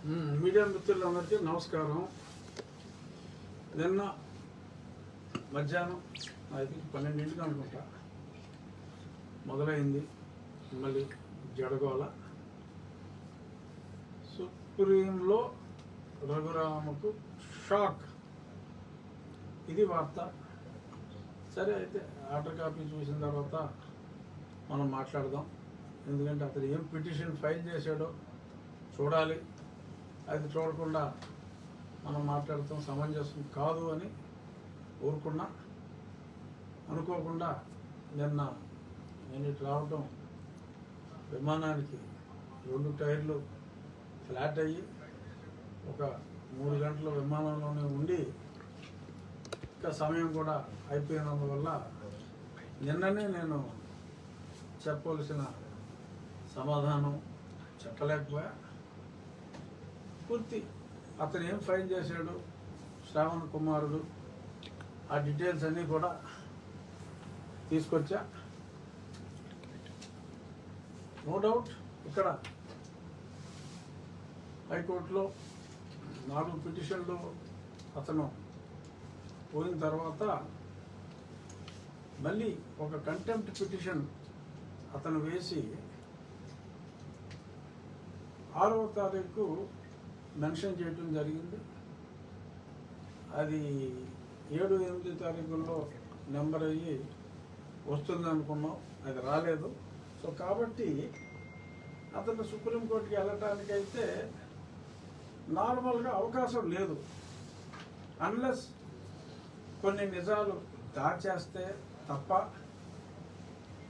Media మిత్రులందరికీ నమస్కారం. నిన్న మధ్యాహ్నం అది 12 అనుకుంటా మొదలైంది మళ్ళీ జడగోల. సుప్రీంలో రఘురామకు షాక్, ఇది వార్త. సరే, అయితే ఆర్డర్ కాపీ చూసిన తర్వాత మనం మాట్లాడదాం. ఎందుకంటే అతను ఏం పిటిషన్ ఫైల్ చేశాడో చూడాలి. అది చూడకుండా మనం మాట్లాడటం సమంజసం కాదు అని ఊరుకున్నా. అనుకోకుండా నిన్న నేను ఇటు రావటం విమానానికి 2 టైర్లు ఫ్లాట్ అయ్యి ఒక 3 గంటల విమానంలోనే ఉండి ఇంకా సమయం కూడా అయిపోయినందువల్ల నిన్ననే నేను చెప్పవలసిన సమాధానం చెప్పలేకపోయా. పూర్తి అతను ఏం ఫైల్ చేశాడు, శ్రావణ్ కుమారుడు, ఆ డీటెయిల్స్ అన్నీ కూడా తీసుకొచ్చా. నో డౌట్ ఇక్కడ హైకోర్టులో 4 పిటిషన్లు అతను పోయిన తర్వాత మళ్ళీ ఒక కంటెంప్ట్ పిటిషన్ అతను వేసి 6వ తారీఖు మెన్షన్ చేయడం జరిగింది. అది 7, 8 తారీఖుల్లో నెంబర్ అయ్యి వస్తుంది అనుకున్నాం, అది రాలేదు. సో కాబట్టి అతను సుప్రీంకోర్టుకి వెళ్ళటానికైతే నార్మల్గా అవకాశం లేదు, అన్లెస్ కొన్ని నిజాలు దాచేస్తే తప్ప.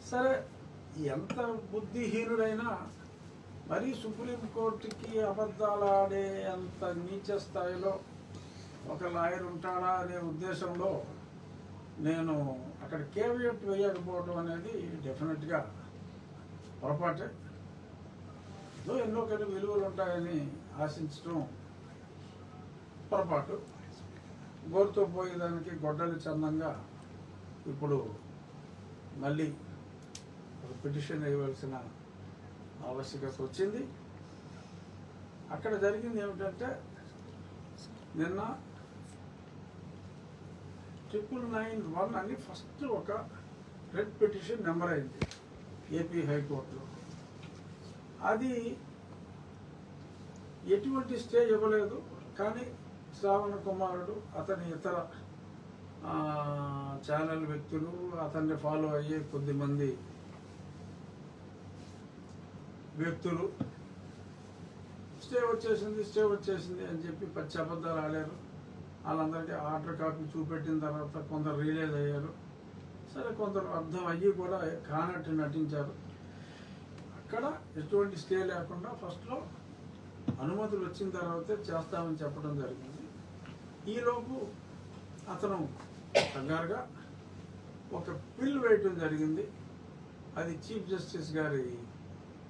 సరే, ఎంత బుద్ధిహీనుడైనా మరీ సుప్రీంకోర్టుకి అబద్ధాలు ఆడే అంత నీచ స్థాయిలో ఒక లాయర్ ఉంటాడా అనే ఉద్దేశంలో నేను అక్కడ కేవియట్ వేయకపోవడం అనేది డెఫినెట్గా పొరపాటే. ఎన్నో కొన్ని విలువలు ఉంటాయని ఆశించడం పొరపాటు. గోరుతో పోయేదానికి గొడ్డలి చందంగా ఇప్పుడు మళ్ళీ ఒక పిటిషన్ వేయవలసిన ఆవశ్యకత వచ్చింది. అక్కడ జరిగింది ఏమిటంటే, నిన్న 991 అని ఫస్ట్ ఒక రెడ్ పిటిషన్ నెంబర్ అయింది ఏపీ హైకోర్టులో. అది ఎటువంటి స్టే ఇవ్వలేదు, కానీ శ్రావణ కుమారుడు, అతని ఇతర ఛానల్ వ్యక్తులు, అతన్ని ఫాలో అయ్యే కొద్దిమంది వ్యక్తులు స్టే వచ్చేసింది అని చెప్పి పచ్చి అబద్ధాలు ఆడారు. వాళ్ళందరికీ ఆర్డర్ కాపీ చూపెట్టిన తర్వాత కొందరు రియలైజ్ అయ్యారు. సరే, కొందరు అర్థం అయ్యి కూడా కానట్టు నటించారు. అక్కడ ఎటువంటి స్టే లేకుండా ఫస్ట్లో అనుమతులు వచ్చిన తర్వాతే చేస్తామని చెప్పడం జరిగింది. ఈలోపు అతను కంగారుగా ఒక పిల్ వేయటం జరిగింది. అది చీఫ్ జస్టిస్ గారి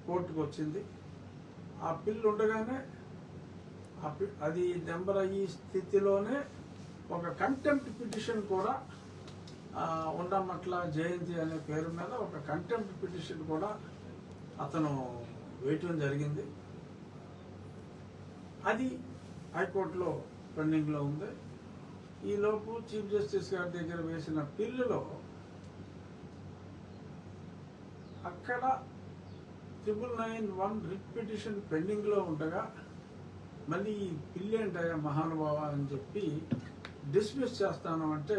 కోర్టుకు వచ్చింది. ఆ పిల్ ఉండగానే అది నెంబర్ అయ్యే స్థితిలోనే ఒక కంటెంప్ట్ పిటిషన్ కూడా ఉండమట్ల జయంతి అనే పేరు మీద ఒక కంటెంప్ట్ పిటిషన్ కూడా అతను వేయటం జరిగింది. అది హైకోర్టులో పెండింగ్లో ఉంది. ఈలోపు చీఫ్ జస్టిస్ గారి దగ్గర వేసిన పిల్లులో అక్కడ 991 రిట్ పిటిషన్ పెండింగ్లో ఉండగా మళ్ళీ ఈ పిల్లి ఏంటయ్యా మహానుభావ అని చెప్పి డిస్మిస్ చేస్తాను అంటే,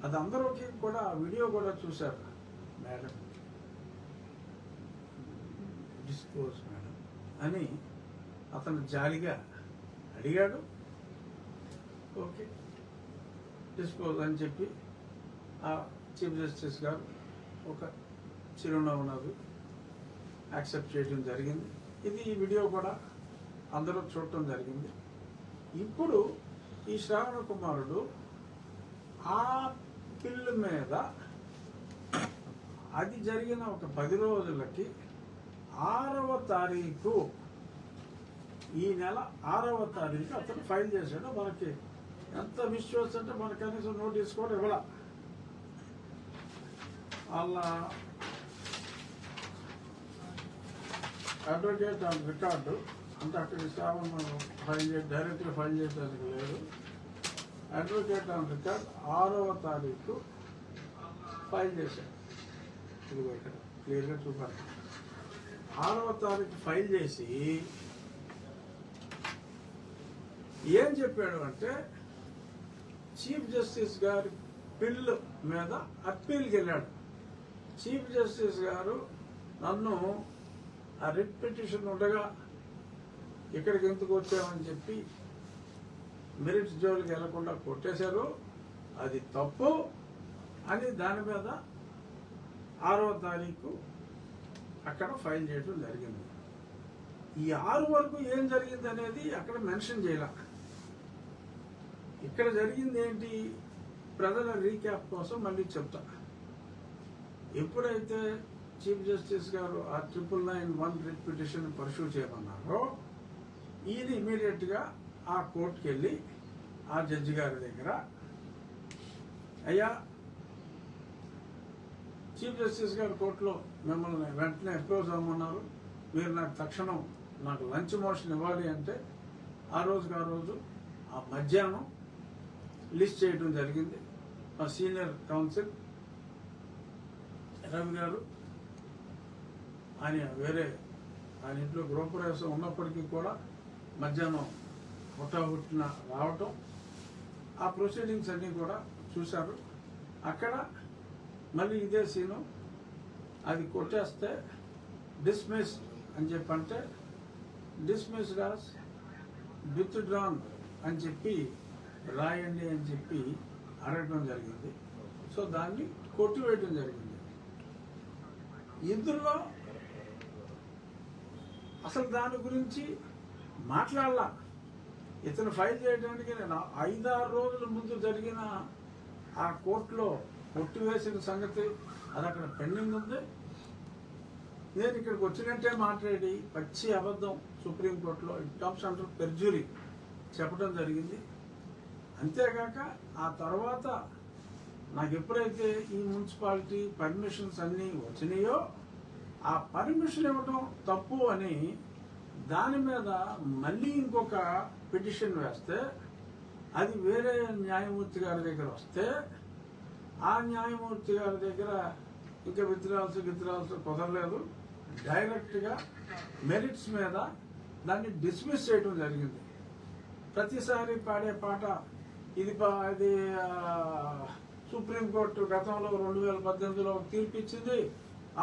అది అందరికీ కూడా ఆ వీడియో కూడా చూశారు. మేడం డిస్పోజ్ మేడం అని అతను జాలిగా అడిగాడు. ఓకే, డిస్పోజ్ అని చెప్పి ఆ చీఫ్ జస్టిస్ గారు ఒక చిరునవ్వు నవ్వు యాక్సెప్ట్ చేయడం జరిగింది. ఇది ఈ వీడియో కూడా అందరూ చూడటం జరిగింది. ఇప్పుడు ఈ శ్రావణ కుమారుడు ఆ పిల్లు మీద అది జరిగిన ఒక 10 రోజులకి 6వ తారీఖు, ఈ నెల 6వ తారీఖు అతను ఫైల్ చేశాడు. మనకి ఎంత విశ్వాసం అంటే మనకు కనీసం నోటీస్ కూడా ఇవ్వాల. వాళ్ళ అడ్వకేట్ ఆన్ రికార్డు అంటే అక్కడికి సేవను ఫైల్ డైరెక్ట్గా ఫైల్ చేయడానికి లేదు. అడ్వకేట్ ఆన్ రికార్డ్ 6వ తారీఖు ఫైల్ చేశాడు. ఇదిగో ఇక్కడ క్లియర్గా చూపాలి. 6వ తారీఖు ఫైల్ చేసి ఏం చెప్పాడు అంటే, చీఫ్ జస్టిస్ గారి బిల్లు మీద అప్పీల్కి వెళ్ళాడు. చీఫ్ జస్టిస్ గారు నన్ను ఆ రిట్ పిటిషన్ ఉండగా ఇక్కడికి ఎందుకు వచ్చామని చెప్పి మెరిట్స్ జోలికి వెళ్లకుండా కొట్టేశారు, అది తప్పు అని దాని మీద 6వ తారీఖు అక్కడ ఫైల్ చేయడం జరిగింది. ఈ 6 వరకు ఏం జరిగింది అనేది అక్కడ మెన్షన్ చేయాల. ఇక్కడ జరిగింది ఏంటి, ప్రజల రీక్యాప్ కోసం మళ్ళీ చెప్తా. ఎప్పుడైతే చీఫ్ జస్టిస్ గారు ఆ 991 రిట్ పిటిషన్ పర్సూ చేయమన్నారో, ఈయన ఇమీడియట్గా ఆ కోర్టుకి వెళ్ళి ఆ జడ్జి గారి దగ్గర, అయ్యా చీఫ్ జస్టిస్ గారు కోర్టులో మిమ్మల్ని వెంటనే అప్రోచ్ అవ్వమన్నారు, మీరు నాకు తక్షణం నాకు లంచ్ మోషన్ ఇవ్వాలి అంటే ఆ రోజు ఆ మధ్యాహ్నం లిస్ట్ చేయడం జరిగింది. మా సీనియర్ కౌన్సిల్ రవి గారు, ఆయన ఇంట్లో గృహప్రవేశం ఉన్నప్పటికీ కూడా మధ్యాహ్నం హుటాహుట్టిన రావటం, ఆ ప్రొసీడింగ్స్ అన్నీ కూడా చూశారు. అక్కడ మళ్ళీ ఇదే సీను, అది కొట్టేస్తే డిస్మిస్ అని చెప్పంటే డిస్మిస్డ్ యాజ్ విత్డ్రాన్ అని చెప్పి రాయండి అని చెప్పి అడగడం జరిగింది. సో దాన్ని కొట్టివేయడం జరిగింది. ఇందులో అసలు దాని గురించి మాట్లాడాల. ఇతను ఫైల్ చేయడానికి నేను 5-6 రోజుల ముందు జరిగిన ఆ కోర్టులో కొట్టివేసిన సంగతి అది అక్కడ పెండింగ్ ఉంది. నేను ఇక్కడికి వచ్చినట్టే మాట్లాడి పచ్చి అబద్ధం సుప్రీంకోర్టులో ఇట్ కమ్స్ అండర్ పెర్జురీ చెప్పడం జరిగింది. అంతేగాక ఆ తర్వాత నాకు ఎప్పుడైతే ఈ మున్సిపాలిటీ పర్మిషన్స్ అన్నీ వచ్చినాయో, ఆ పర్మిషన్ ఇవ్వడం తప్పు అని దాని మీద మళ్ళీ ఇంకొక పిటిషన్ వేస్తే, అది వేరే న్యాయమూర్తి గారి దగ్గర వస్తే, ఆ న్యాయమూర్తి గారి దగ్గర ఇంకా విత్డ్రాల్స్ కుదరలేదు, డైరెక్ట్గా మెరిట్స్ మీద దాన్ని డిస్మిస్ చేయడం జరిగింది. ప్రతిసారి పాడే పాట ఇది సుప్రీంకోర్టు గతంలో 2018లో తీర్పు ఇచ్చింది.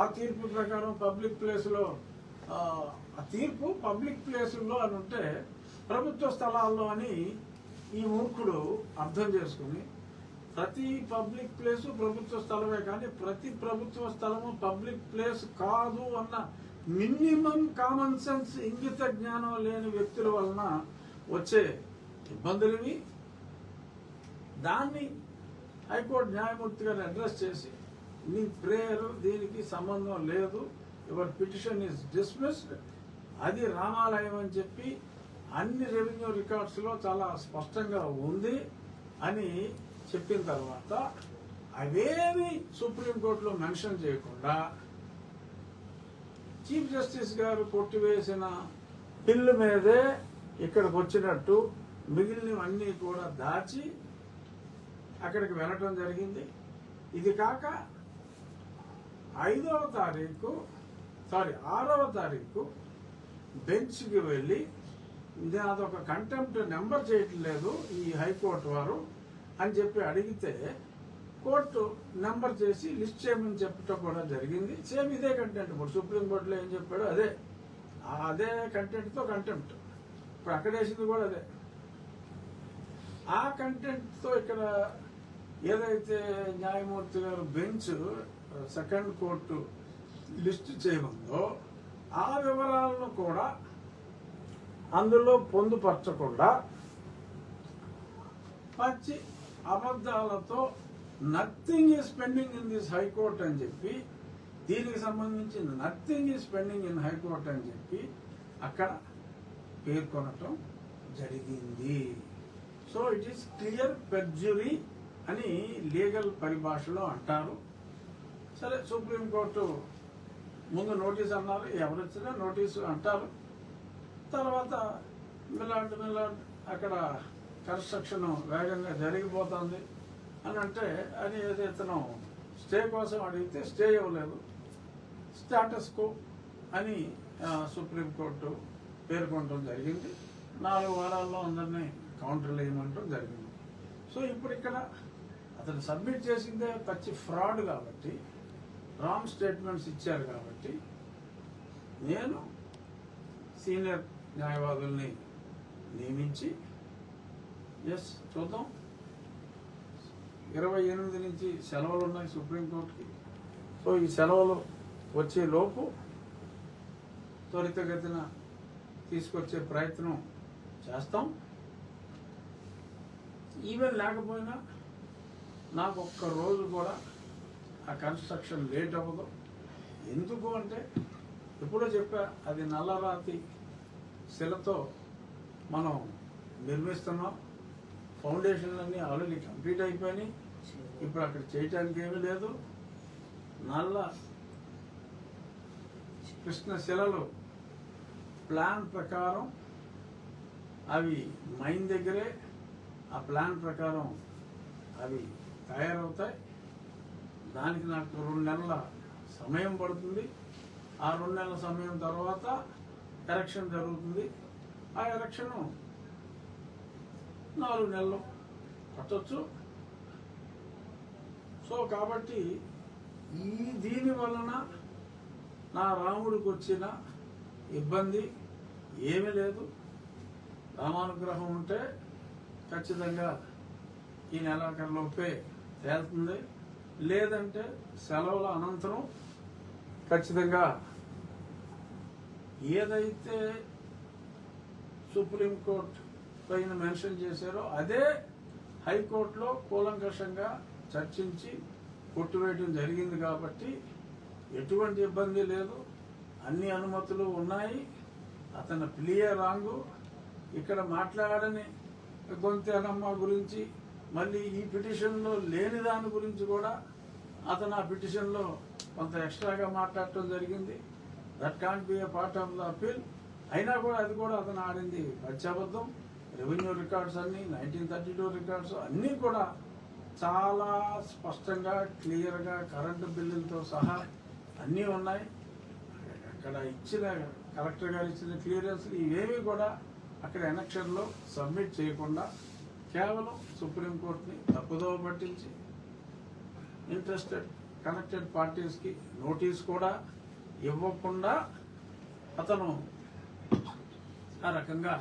ఆ తీర్పు ప్రకారం పబ్లిక్ ప్లేస్లో, ఆ తీర్పు పబ్లిక్ ప్లేసుల్లో అని ఉంటే ప్రభుత్వ స్థలాల్లో అని ఈ మూర్ఖుడు అర్థం చేసుకుని, ప్రతి పబ్లిక్ ప్లేసు ప్రభుత్వ స్థలమే కానీ ప్రతి ప్రభుత్వ స్థలము పబ్లిక్ ప్లేస్ కాదు అన్న మినిమం కామన్ సెన్స్ ఇంగిత జ్ఞానం లేని వ్యక్తుల వలన వచ్చే ఇబ్బందులని దాన్ని హైకోర్టు న్యాయమూర్తి గారు అడ్రస్ చేసి, నీ ప్రేయర్ దీనికి సంబంధం లేదు, యువర్ పిటిషన్ ఈజ్ డిస్మిస్డ్, అది రామాలయం అని చెప్పి అన్ని రెవెన్యూ రికార్డ్స్లో చాలా స్పష్టంగా ఉంది అని చెప్పిన తర్వాత అవేమి సుప్రీంకోర్టులో మెన్షన్ చేయకుండా చీఫ్ జస్టిస్ గారు కొట్టివేసిన బిల్లు మీదే ఇక్కడికి వచ్చినట్టు మిగిలినవన్నీ కూడా దాచి అక్కడికి వెళ్ళటం జరిగింది. ఇది కాక 6వ తారీఖు బెంచ్కి వెళ్ళి అదొక కంటెంప్ట్ నెంబర్ చేయట్లేదు ఈ హైకోర్టు వారు అని చెప్పి అడిగితే, కోర్టు నెంబర్ చేసి లిస్ట్ చేయమని చెప్పటం కూడా జరిగింది. సేమ్ ఇదే కంటెంట్. ఇప్పుడు సుప్రీంకోర్టులో ఏం చెప్పాడో అదే కంటెంట్తో కంటెంప్ట్ ఇప్పుడు అక్కడ వేసింది కూడా అదే. ఆ కంటెంట్తో ఇక్కడ ఏదైతే న్యాయమూర్తి గారు బెంచ్ సెకండ్ కోర్టు లిస్ట్ చేయమందో ఆ వివరాలను కూడా అందులో పొందుపరచకుండా పచ్చి అబద్ధాలతో nothing is pending in this high court అని చెప్పి, దీనికి సంబంధించి nothing is pending in high court అని చెప్పి అక్కడ పేర్కొనటం జరిగింది. So it is clear perjury అని లీగల్ పరిభాషలో అంటారు. సరే, సుప్రీంకోర్టు ముందు నోటీస్ అన్నారు, ఎవరు వచ్చినా నోటీసు అంటారు. తర్వాత మిలాంటి అక్కడ కన్స్ట్రక్షన్ వేగంగా జరిగిపోతుంది అని అంటే అని ఏదైతే స్టే కోసం అడిగితే స్టే ఇవ్వలేదు, స్టేటస్ కో అని సుప్రీంకోర్టు పేర్కొనడం జరిగింది. 4 వారాల్లో అందరినీ కౌంటర్లు వేయమంటం జరిగింది. సో ఇప్పుడు ఇక్కడ అతను సబ్మిట్ చేసిందే పచ్చి ఫ్రాడ్ కాబట్టి, రాంగ్ స్టేట్మెంట్స్ ఇచ్చారు కాబట్టి నేను సీనియర్ న్యాయవాదుల్ని నియమించి చూద్దాం. 28 నుంచి సెలవులు ఉన్నాయి సుప్రీంకోర్టుకి. సో ఈ సెలవులు వచ్చే లోపు త్వరితగతిన తీసుకొచ్చే ప్రయత్నం చేస్తాం. ఈవెన్ లేకపోయినా నాకు ఒక్క రోజు కూడా ఆ కన్స్ట్రక్షన్ లేట్ అవ్వదు. ఎందుకు అంటే ఎప్పుడో చెప్పా, అది నల్లరాతి శిలతో మనం నిర్మిస్తున్నాం. ఫౌండేషన్లన్నీ ఆల్రెడీ కంప్లీట్ అయిపోయినాయి. ఇప్పుడు అక్కడ చేయటానికి ఏమీ లేదు. నల్ల కృష్ణ శిలలు ప్లాన్ ప్రకారం అవి మైన్ దగ్గరే ఆ ప్లాన్ ప్రకారం అవి తయారవుతాయి. దానికి నాకు 2 నెలల సమయం పడుతుంది. ఆ 2 నెలల సమయం తర్వాత ఎలక్షన్ జరుగుతుంది. ఆ ఎలక్షన్ 4 నెలలు పట్టొచ్చు. సో కాబట్టి దీని వలన నా రాముడికి వచ్చిన ఇబ్బంది ఏమీ లేదు. రామానుగ్రహం ఉంటే ఖచ్చితంగా ఈ నెలాఖరులోపే తేలుతుంది. లేదంటే సెలవుల అనంతరం ఖచ్చితంగా ఏదైతే సుప్రీంకోర్టు పైన మెన్షన్ చేశారో అదే హైకోర్టులో కూలంకషంగా చర్చించి కొట్టివేయడం జరిగింది. కాబట్టి ఎటువంటి ఇబ్బంది లేదు. అన్ని అనుమతులు ఉన్నాయి. అతను ప్లియే రాంగు. ఇక్కడ మాట్లాడని గొంతెనమ్మ గురించి, మళ్ళీ ఈ పిటిషన్లో లేని దాని గురించి కూడా అతను ఆ పిటిషన్లో కొంత ఎక్స్ట్రాగా మాట్లాడటం జరిగింది. That can't be a part of the appeal. అయినా కూడా అది కూడా అతను ఆడింది పచ్చబద్ధం. రెవెన్యూ రికార్డ్స్ అన్నీ 1932 రికార్డ్స్ అన్నీ కూడా చాలా స్పష్టంగా క్లియర్గా కరెంటు బిల్లులతో సహా అన్నీ ఉన్నాయి. అక్కడ ఇచ్చిన కలెక్టర్ గారు ఇచ్చిన క్లియరెన్స్ ఇవేమీ కూడా అక్కడ ఎలక్షన్లో సబ్మిట్ చేయకుండా కేవలం సుప్రీంకోర్టుని తప్పుదోవ పట్టించి ఇంట్రెస్టెడ్ కనెక్టెడ్ పార్టీస్కి నోటీస్ కూడా ఇవ్వకుండా అతను ఆ రకంగా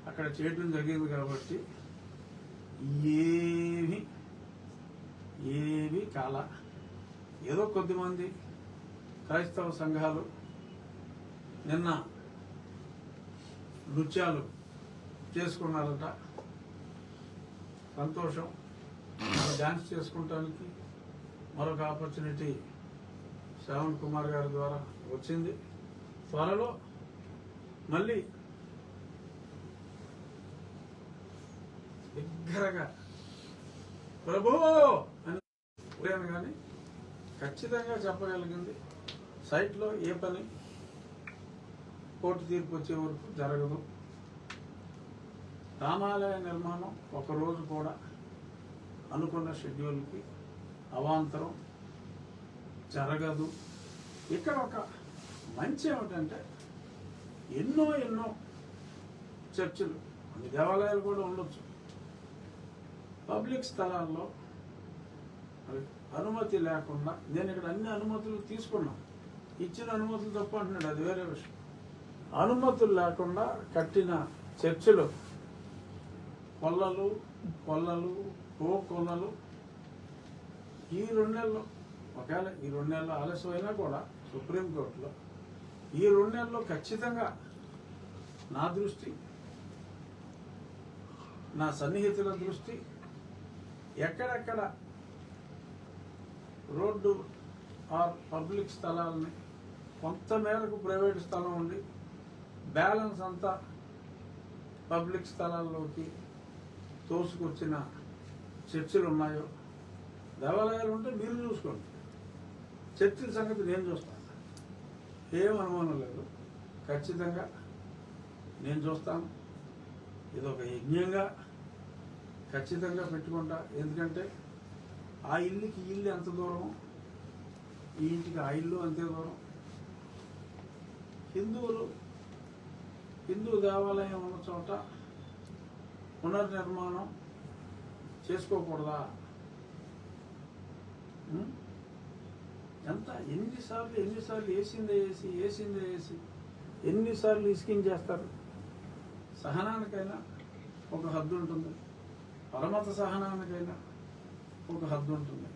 అక్కడ చేయడం జరిగింది. కాబట్టి ఏవి కాల ఏదో కొద్దిమంది క్రైస్తవ సంఘాలు నిన్న నృత్యాలు చేసుకున్నారట. సంతోషం. డ్యాన్స్ చేసుకుంటానికి మరొక ఆపర్చునిటీ శ్రవణ్ కుమార్ గారి ద్వారా వచ్చింది. త్వరలో మళ్ళీ దగ్గరగా ప్రభు అని కానీ ఖచ్చితంగా చెప్పగలిగింది. సైట్లో ఏ పని కోర్టు తీర్పు వచ్చే వరకు జరగదు. రామాలయ నిర్మాణం ఒకరోజు కూడా అనుకున్న షెడ్యూల్కి అవాంతరం జరగదు. ఇక్కడ ఒక మంచి ఏమిటంటే ఎన్నో చర్చిలు, అన్ని దేవాలయాలు కూడా ఉండొచ్చు, పబ్లిక్ స్థలాల్లో అనుమతి లేకుండా, నేను ఇక్కడ అన్ని అనుమతులు తీసుకున్నాను, ఇచ్చిన అనుమతులు తప్ప అంటున్నాడు, అది వేరే విషయం. అనుమతులు లేకుండా కట్టిన చర్చిలు కొల్లలు కొల్లలు ఈ 2 నెలలు, ఒకవేళ ఈ 2 నెలలు ఆలస్యమైనా కూడా సుప్రీంకోర్టులో ఈ 2 నెలల్లో ఖచ్చితంగా నా దృష్టి, నా సన్నిహితుల దృష్టి ఎక్కడెక్కడ రోడ్డు ఆర్ పబ్లిక్ స్థలాలని కొంత మేరకు ప్రైవేటు స్థలం ఉండి బ్యాలెన్స్ అంతా పబ్లిక్ స్థలాల్లోకి తోసుకొచ్చిన చర్చిలు ఉన్నాయో, దేవాలయాలు ఉంటే మీరు చూసుకోండి, చర్చిల సంగతి నేను చూస్తాను, ఏం అనుమానం లేదు. ఖచ్చితంగా నేను చూస్తాను. ఇది ఒక యజ్ఞంగా ఖచ్చితంగా పెట్టుకుంటా. ఎందుకంటే ఆ ఇల్లుకి ఇల్లు ఎంత దూరం, ఈ ఇంటికి ఆ ఇల్లు అంతే దూరం. హిందూ దేవాలయం ఉన్న చోట పునర్నిర్మాణం చేసుకోకూడదా? ఎన్నిసార్లు వేసిందే వేసి ఎన్నిసార్లు ఇసుకించేస్తారు. సహనానికైనా ఒక హద్దు ఉంటుంది, పరమత సహనానికైనా ఒక హద్దు ఉంటుంది.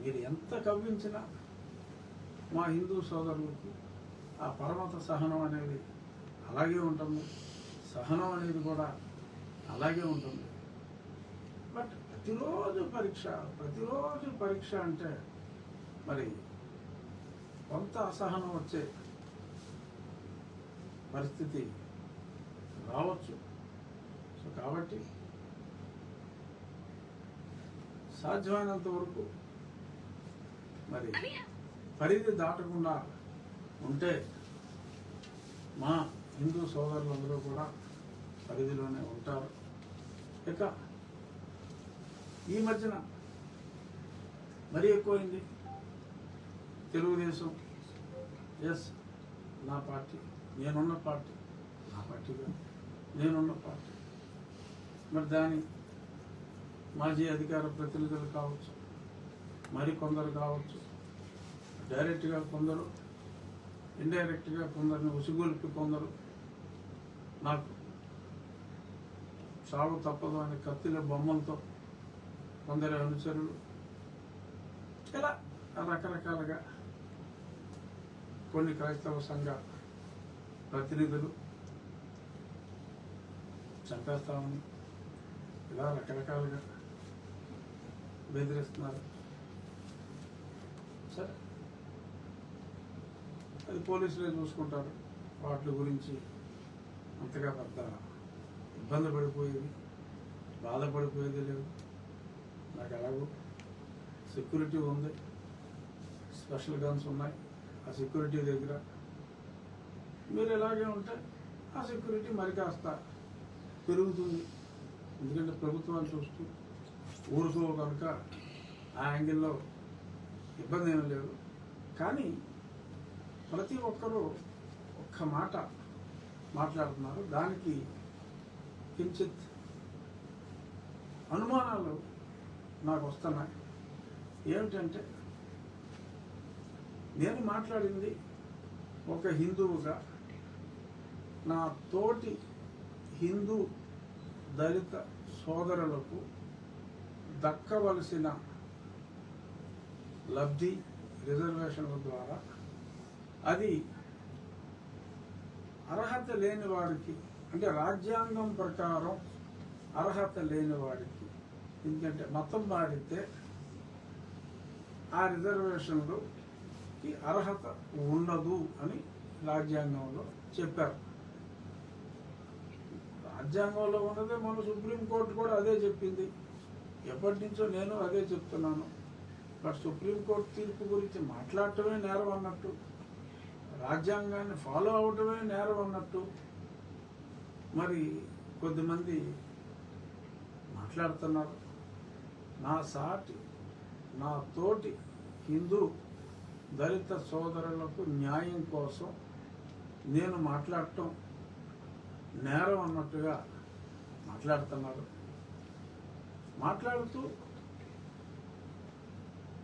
మీరు ఎంత కవ్వించినా మా హిందూ సోదరులకి ఆ పరమత సహనం అనేది అలాగే ఉంటుంది, సహనం అనేది కూడా అలాగే ఉంటుంది. బట్ ప్రతిరోజు పరీక్ష అంటే మరి కొంత అసహనం వచ్చే పరిస్థితి రావచ్చు. సో కాబట్టి సాధ్యమైనంత వరకు మరి పరిధి దాటకుండా ఉంటే మా హిందూ సోదరులందరూ కూడా పరిధిలోనే ఉంటారు. ఇక ఈ మధ్యన మరీ ఎక్కువైంది. తెలుగుదేశం నా పార్టీ, నేనున్న పార్టీ, నా పార్టీగా నేనున్న పార్టీ. మరి దాని మాజీ అధికార ప్రతినిధులు కావచ్చు, మరి కొందరు కావచ్చు, డైరెక్ట్గా కొందరు, ఇండైరెక్ట్గా కొందరిని ఉసిగొల్పి కొందరు నాకు చావు తప్పదు అనే కత్తిల బొమ్మలతో కొందరి అనుచరులు ఇలా రకరకాలుగా కొన్ని క్రైస్తవ సంఘ ప్రతినిధులు చంపేస్తామని ఇలా రకరకాలుగా బెదిరిస్తున్నారు. సరే, అది పోలీసులే చూసుకుంటారు. వాటి గురించి అంతగా పెద్ద ఇబ్బంది పడిపోయేది, బాధపడిపోయేది లేదు. నాకు ఎలాగో సెక్యూరిటీ ఉంది, స్పెషల్ గన్స్ ఉన్నాయి. ఆ సెక్యూరిటీ దగ్గర మీరు ఎలాగే ఉంటే ఆ సెక్యూరిటీ మరి కాస్త పెరుగుతుంది. ఎందుకంటే ప్రభుత్వాన్ని చూస్తూ ఊరుకో కనుక ఆ యాంగిల్లో ఇబ్బంది ఏమీ లేదు. కానీ ప్రతి ఒక్కరూ ఒక్క మాట మాట్లాడుతున్నారు. దానికి కించిత్ అనుమానాలు నాకు వస్తున్నాయి. ఏమిటంటే, నేను మాట్లాడింది ఒక హిందువుగా నా తోటి హిందూ దళిత సోదరులకు దక్కవలసిన లబ్ధి రిజర్వేషన్ల ద్వారా అది అర్హత లేని వాడికి, అంటే రాజ్యాంగం ప్రకారం అర్హత లేని వాడికి, ఎందుకంటే మతం మారితే ఆ రిజర్వేషన్లకి అర్హత ఉండదు అని రాజ్యాంగంలో చెప్పారు. రాజ్యాంగంలో ఉన్నదే మన సుప్రీంకోర్టు కూడా అదే చెప్పింది. ఎప్పటి నుంచో నేను అదే చెప్తున్నాను. బట్ సుప్రీంకోర్టు తీర్పు గురించి మాట్లాడటమే నేరం అన్నట్టు, రాజ్యాంగాన్ని ఫాలో అవటమే నేరం అన్నట్టు మరి కొద్దిమంది మాట్లాడుతున్నారు. నా తోటి హిందూ దళిత సోదరులకు న్యాయం కోసం నేను మాట్లాడటం నేరం అన్నట్టుగా మాట్లాడుతున్నారు. మాట్లాడుతూ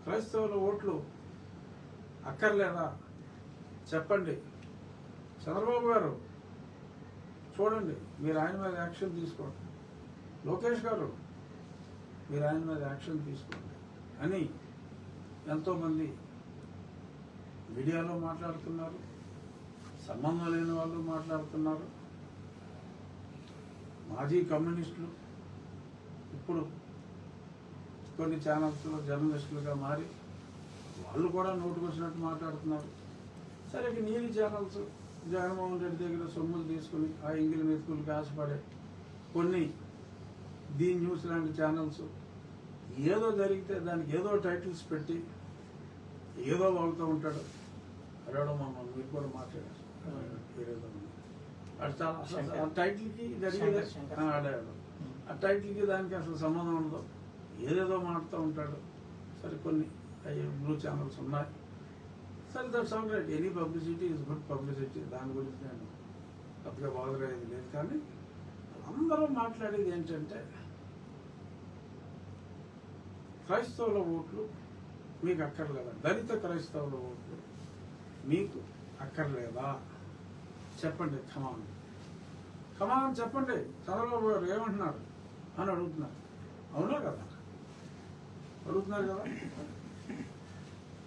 క్రైస్తవుల ఓట్లు అక్కర్లేదా చెప్పండి, చంద్రబాబు గారు చూడండి, మీరు ఆయన మీద యాక్షన్ తీసుకోండి, లోకేష్ గారు మీరు ఆయన మీద యాక్షన్ తీసుకోండి అని ఎంతోమంది మీడియాలో మాట్లాడుతున్నారు. సంబంధం లేని వాళ్ళు మాట్లాడుతున్నారు. మాజీ కమ్యూనిస్టులు ఇప్పుడు కొన్ని ఛానల్స్లో జర్నలిస్టులుగా మారి వాళ్ళు కూడా నోటుకొచ్చినట్టు మాట్లాడుతున్నారు. సరే, నీలి ఛానల్స్ జగన్మోహన్ రెడ్డి దగ్గర సొమ్ములు తీసుకుని ఆ ఇంగిలి మెతుకులకి ఆశపడే కొన్ని ది న్యూస్ లాంటి ఛానల్స్ ఏదో జరిగితే దానికి ఏదో టైటిల్స్ పెట్టి ఏదో వాగుతూ ఉంటాడు. అడగడం మీరు కూడా మాట్లాడారు. అది చాలా అసలు ఆ టైటిల్కి జరిగేది ఆడాడు. ఆ టైటిల్కి దానికి అసలు సంబంధం ఉండదు, ఏదేదో మాడుతూ ఉంటాడు. సరే కొన్ని బ్లూ ఛానల్స్ ఉన్నాయి, సరే that's all right. Any publicity is good publicity, దాని గురించి నేను పెద్దగా బాధపడేది లేదు. కానీ అందరూ మాట్లాడేది ఏంటంటే క్రైస్తవుల ఓట్లు మీకు అక్కర్లేదా, దళిత క్రైస్తవుల ఓట్లు మీకు అక్కర్లేదా చెప్పండి, కమాన్ చెప్పండి, చంద్రబాబు గారు ఏమంటున్నారు అని అడుగుతున్నారు. అవునా కదా, అడుగుతున్నారు కదా.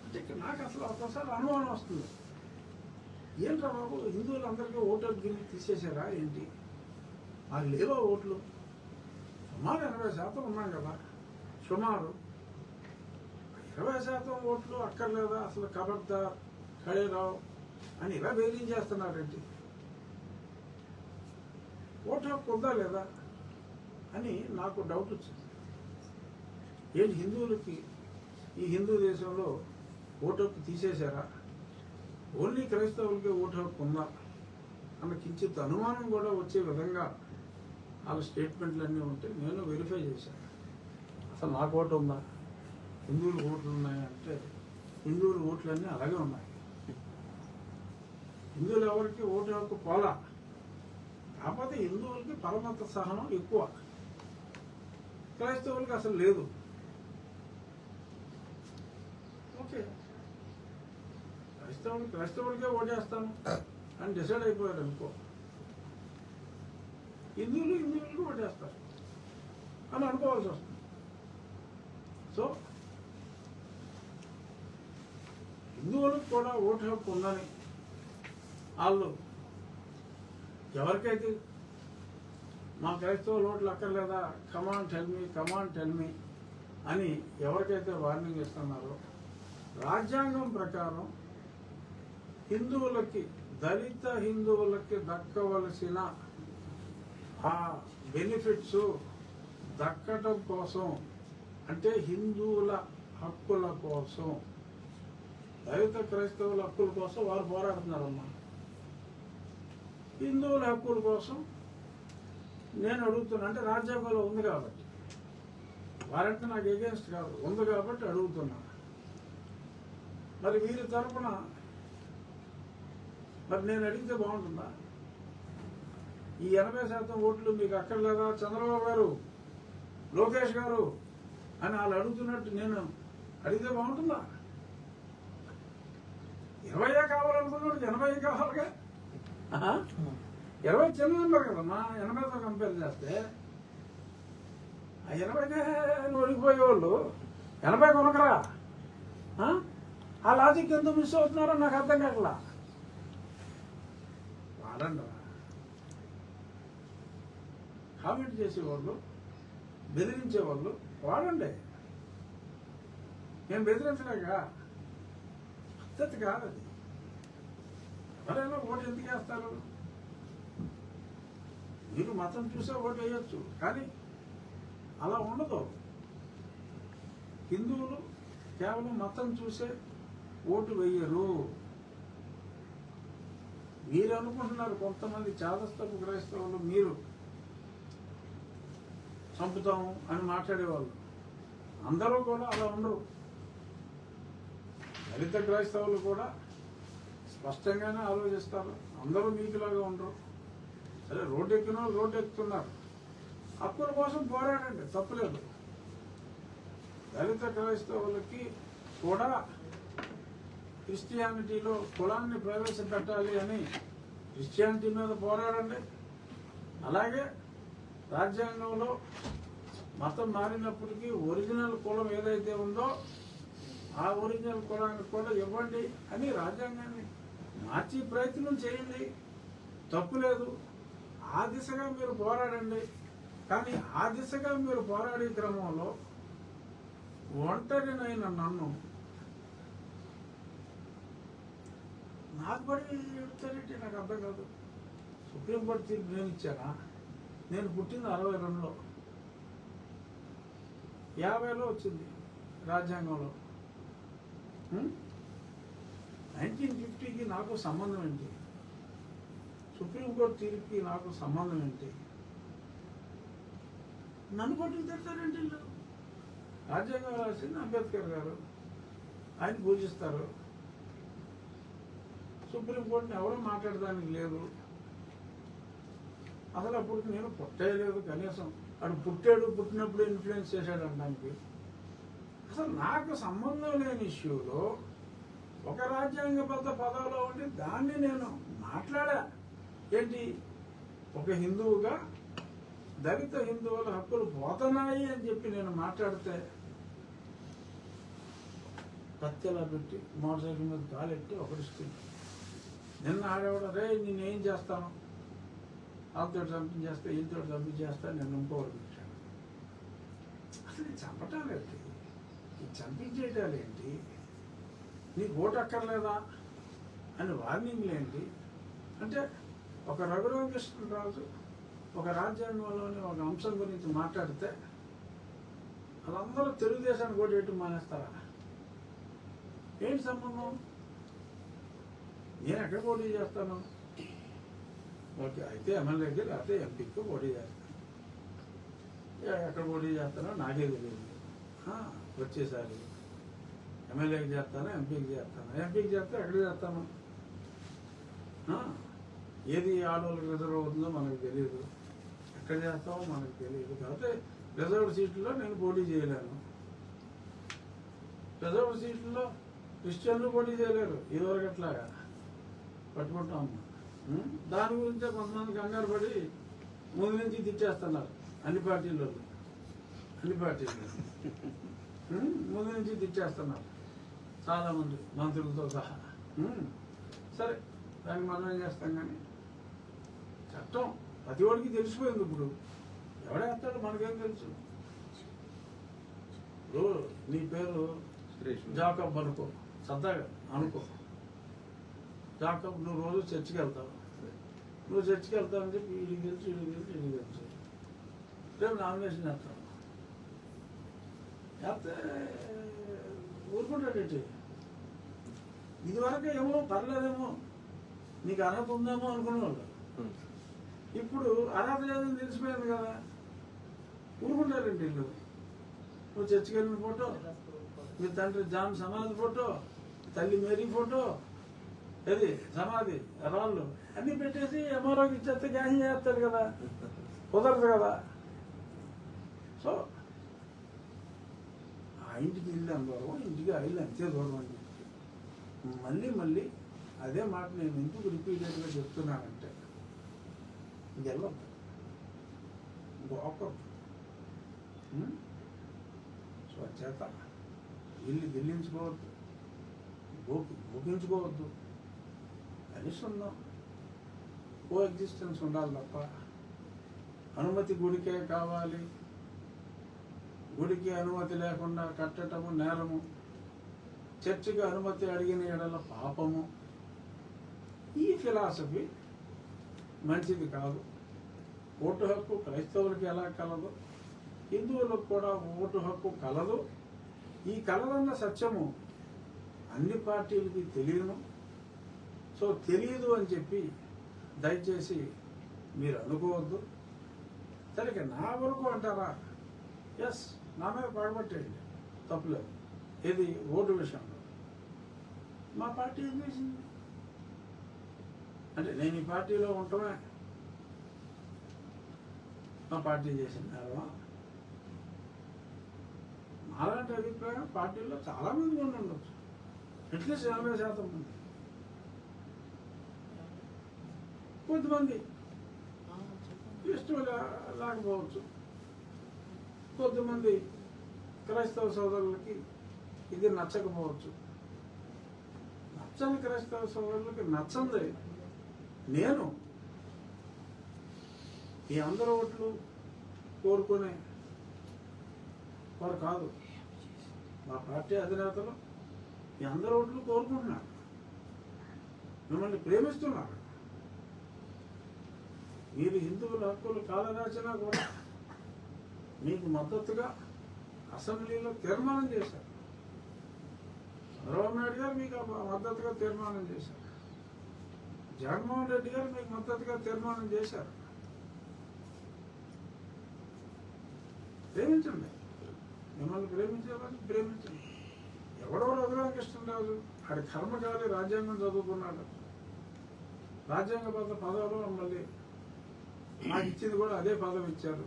అంటే నాకు అసలు ఒకసారి అనుమానం వస్తుంది, ఏంట్రా బాబు హిందువులందరికీ ఓటు గిరి తీసేసారా ఏంటి, మాకు లేవా ఓట్లు, సుమారు 80% ఉన్నాం కదా, సుమారు 20% ఓట్లు అక్కర్లేదా అసలు, కబర్దార్ ఖడేరావు అని ఇలా వేధించేస్తున్నారేంటి, ఓటు హక్కు ఉందా లేదా అని నాకు డౌట్ వచ్చింది. ఏంటి హిందువులకి ఈ హిందూ దేశంలో ఓటు హక్కు తీసేశారా, ఓన్లీ క్రైస్తవులకి ఓటు హక్కు ఉందా అన్న కించిత్ అనుమానం కూడా వచ్చే విధంగా వాళ్ళ స్టేట్మెంట్లన్నీ ఉంటే నేను వెరిఫై చేశాను. అసలు నాకు ఓటు ఉందా, హిందువులు ఓట్లు ఉన్నాయంటే హిందువుల ఓట్లన్నీ అలాగే ఉన్నాయి. హిందువులు ఎవరికి ఓటు హక్కు పోలా, కాకపోతే హిందువులకి పరమత సహనం ఎక్కువ, క్రైస్తవులకి అసలు లేదు. ఓకే, క్రైస్తవులకే ఓటేస్తాను అని డిసైడ్ అయిపోయారు అనుకో, హిందువులకి ఓటేస్తారు అని అనుకోవాల్సి వస్తుంది. సో హిందువులకు కూడా ఓటు హక్కు ఉందని వాళ్ళు ఎవరికైతే మా క్రైస్తవుల ఓట్లు అక్కర్లేదా, కమాన్ టెల్ మీ అని ఎవరికైతే వార్నింగ్ ఇస్తున్నారో, రాజ్యాంగం ప్రకారం హిందువులకి, దళిత హిందువులకి దక్కవలసిన ఆ బెనిఫిట్స్ దక్కటం కోసం, అంటే హిందువుల హక్కుల కోసం, దళిత క్రైస్తవుల హక్కుల కోసం వారు పోరాడుతున్నారమ్మా. హిందువుల హక్కుల కోసం నేను అడుగుతున్నా, అంటే రాజ్యాంగంలో ఉంది కాబట్టి, వారంటే నాకు ఎగెన్స్ట్ కాదు, ఉంది కాబట్టి అడుగుతున్నా. మరి వీరి తరపున మరి నేను అడిగితే బాగుంటుందా, ఈ 80% ఓట్లు మీకు అక్కర్లేదా చంద్రబాబు గారు, లోకేష్ గారు అని వాళ్ళు అడుగుతున్నట్టు నేను అడిగితే బాగుంటుందా? 20 కావాలనుకున్నాడు, 80 కావాలిగా. 20 చిన్న నెంబర్ కదమ్మా, 80తో కంపేర్ చేస్తే. ఆ 80కే ఒడిగిపోయేవాళ్ళు 80 కొనకరా, ఆ లాజిక్ ఎందుకు మిస్ అవుతున్నారో నాకు అర్థం కాకలా. వాడండి, కామెంట్ చేసేవాళ్ళు, బెదిరించేవాళ్ళు వాడండి. నేను బెదిరించలేక, పద్ధతి కాదు అది. ఎవరైనా ఓటు ఎందుకు వేస్తారు, మీరు మతం చూసే ఓటు వేయచ్చు, కానీ అలా ఉండదు. హిందువులు కేవలం మతం చూసే ఓటు వేయరు. మీరు అనుకుంటున్నారు కొంతమంది చాదస్తపు క్రైస్తవులు మీరు చంపుతాము అని మాట్లాడేవాళ్ళు, అందరూ కూడా అలా ఉండరు. దళిత క్రైస్తవులు కూడా స్పష్టంగానే ఆలోచిస్తారు, అందరూ మీకులాగా ఉండరు. సరే, రోడ్డు ఎక్కిన వాళ్ళు రోడ్డు ఎక్కుతున్నారు, హక్కుల కోసం పోరాడండి, తప్పులేదు. దళిత క్రైస్తవులకి కూడా క్రిస్టియానిటీలో కులాన్ని ప్రవేశపెట్టాలి అని క్రిస్టియానిటీ మీద పోరాడండి. అలాగే రాజ్యాంగంలో మతం మారినప్పటికీ ఒరిజినల్ కులం ఏదైతే ఉందో ఆ ఒరిజినల్ కులానికి కూడా ఇవ్వండి అని రాజ్యాంగాన్ని మార్చి ప్రయత్నం చేయండి, తప్పులేదు. ఆ దిశగా మీరు పోరాడండి. కానీ ఆ దిశగా మీరు పోరాడే క్రమంలో ఒంటరినైన నన్ను నాకు పడి ఎడుతారేంటి నాకు అర్థం కాదు. సుప్రీంకోర్టు తీర్పు నేను ఇచ్చానా? నేను పుట్టింది 62లో, 50లో వచ్చింది రాజ్యాంగంలో. 1950కి నాకు సంబంధం ఏంటి? సుప్రీంకోర్టు తీర్పుకి నాకు సంబంధం ఏంటి? నన్ను కొట్టుకు తిడతారేంటి వీళ్ళు? రాజ్యాంగం రాసింది అంబేద్కర్ గారు, ఆయన పూజిస్తారు. సుప్రీంకోర్టుని ఎవరో మాట్లాడడానికి లేదు. అసలు అప్పుడు నేను పుట్టేయలేదు, కనీసం అటు పుట్టినప్పుడు ఇన్ఫ్లుయెన్స్ చేశాడు అనడానికి. అసలు నాకు సంబంధం లేని ఇష్యూలో ఒక రాజ్యాంగబద్ధ పదవిలో ఉండి దాన్ని నేను మాట్లాడా. ఏంటి, ఒక హిందువుగా దళిత హిందువుల హక్కులు పోతున్నాయి అని చెప్పి నేను మాట్లాడితే కత్తెలా పెట్టి మోటార్ సైకిల్ మీద కాలెట్టి ఒకరిస్తుంది. నిన్న ఆడేవాడు, రే నేనేం చేస్తాను, వాళ్ళతో చంపించేస్తా, వీళ్ళతో చంపించేస్తా, నేను ఇంకోటి పెట్టాను. అసలు ఈ చంపటాలేంటి, ఈ చంపించేటాలేంటి, నీకు ఓటు అక్కర్లేదా అని వార్నింగ్లు ఏంటి? అంటే ఒక రఘురామకృష్ణరాజు ఒక రాజ్యాంగంలోని ఒక అంశం గురించి మాట్లాడితే వాళ్ళందరూ తెలుగుదేశానికి ఓటు వేయటం మానేస్తారా? ఏంటి సంబంధం? నేను ఎక్కడ పోటీ చేస్తాను? ఓకే, అయితే ఎమ్మెల్యేకి లేకపోతే ఎంపీకి పోటీ చేస్తాను. ఎక్కడ పోటీ చేస్తానో నాకే తెలియదు. వచ్చేసారి ఎమ్మెల్యేకి చేస్తాను, ఎంపీకి చేస్తాను. ఎంపీకి చేస్తే ఎక్కడ చేస్తాను? ఏది ఆడవాళ్ళకి రిజర్వ్ అవుతుందో మనకు తెలియదు, ఎక్కడ చేస్తామో మనకు తెలియదు. కాబట్టి రిజర్వ్ సీట్లలో నేను పోటీ చేయలేను. రిజర్వ్ సీట్లలో క్రిస్టియన్లు పోటీ చేయలేరు, ఇదివరకు అట్లాగా పట్టుకుంటాము. దాని గురించే కొంతమంది కంగారు పడి ముందు నుంచి తిట్టేస్తున్నారు. అన్ని పార్టీల్లో ముందు నుంచి తిట్టేస్తున్నారు చాలామంది, మంత్రులతో సహా. సరే, దానికి మనం ఏం చేస్తాం? కానీ చట్టం ప్రతి వాడికి తెలిసిపోయింది. ఇప్పుడు ఎవడేస్తాడు మనకేం తెలుసు? ఇప్పుడు నీ పేరు జాకబ్ అనుకో, సరదాగా అనుకో. జాకబ్, నువ్వు రోజు చర్చికి వెళ్తావు. నువ్వు చర్చికి వెళ్తావని చెప్పి వీడికి తెలుసు, రేపు నామినేషన్ చేస్తావు. చేస్తే ఊరుకుంటాడేంటి? ఇదివరకు ఏమో పర్లేదేమో, నీకు అర్హత ఉందేమో అనుకునేవాళ్ళు. ఇప్పుడు అర్హత లేదని తెలిసిపోయింది కదా, ఊరుకుంటారేంటి వీళ్ళు? నువ్వు చర్చికి వెళ్ళిన ఫోటో, మీ తండ్రి జాన్ సమాధి ఫోటో, తల్లి మేరీ ఫోటో, ఏది సమాధి రాళ్ళు అన్నీ పెట్టేసి ఎంఆర్ఓకి ఇచ్చేస్తే గ్యాన్ చేస్తారు కదా, కుదరదు కదా. సో ఆ ఇంటికి ఇల్లు ఎంత దూరం, ఇంటికి ఆ ఇల్లు అంతే దూరం అని చెప్పి మళ్ళీ అదే మాట నేను ఎందుకు రిపీటెడ్గా చెప్తున్నానంటే, ఇంకెళ్ళొద్దు, గోపద్దు. స్వచ్ఛత, ఇల్లు గిల్లించుకోవద్దు, గోపించుకోవద్దు, కలిసి ఉందాం. కో ఎగ్జిస్టెన్స్ ఉండాలి తప్ప అనుమతి గుడికే కావాలి, గుడికి అనుమతి లేకుండా కట్టటము నేరము, చర్చికి అనుమతి అడిగిన ఎడల పాపము. ఈ ఫిలాసఫీ మంచిది కాదు. ఓటు హక్కు క్రైస్తవులకి ఎలా కలదు, హిందువులకు కూడా ఓటు హక్కు కలదు. ఈ కలదన్న సత్యము అన్ని పార్టీలకి తెలియను. సో తెలియదు అని చెప్పి దయచేసి మీరు అనుకోవద్దు. సరిగ్గా నా వరకు అంటారా, ఎస్, నా మీద పడబట్టేయండి, తప్పులేదు. ఇది ఓటు విషయంలో మా పార్టీ ఏం చేసింది అంటే, నేను ఈ పార్టీలో ఉండటమే మా పార్టీ చేసింది. అలాంటి అభిప్రాయం పార్టీలో చాలామంది ఉండి ఉండొచ్చు, అట్లీస్ట్ 80% మంది. కొంతమంది ఇష్టం లేకపోవచ్చు, కొంతమంది క్రైస్తవ సోదరులకి ఇది నచ్చకపోవచ్చు. నచ్చని క్రైస్తవ సోదరులకి నచ్చంది నేను ఈ అందరూ ఓట్లు కోరుకునే వారు కాదు. మా పార్టీ అధినేతలు ఈ అందరూ ఓట్లు కోరుకుంటున్నారు, మిమ్మల్ని ప్రేమిస్తున్నారు. మీరు హిందువుల హక్కులు కాలరాచినా కూడా మీకు మద్దతుగా అసెంబ్లీలో తీర్మానం చేశారు. చంద్రబాబు నాయుడు గారు మీకు మద్దతుగా తీర్మానం చేశారు. జగన్మోహన్ రెడ్డి గారు మీకు మద్దతుగా తీర్మానం చేశారు. ప్రేమించండి, మిమ్మల్ని ప్రేమించేవాళ్ళు ప్రేమించండి. ఎవడో రఘురామకృష్ణరాజు ఆడి కర్మకాలి రాజ్యాంగం చదువుకున్నాడు, రాజ్యాంగబద్ధ పదవిలో మళ్ళీ నాకు ఇచ్చింది కూడా అదే పదవి ఇచ్చారు.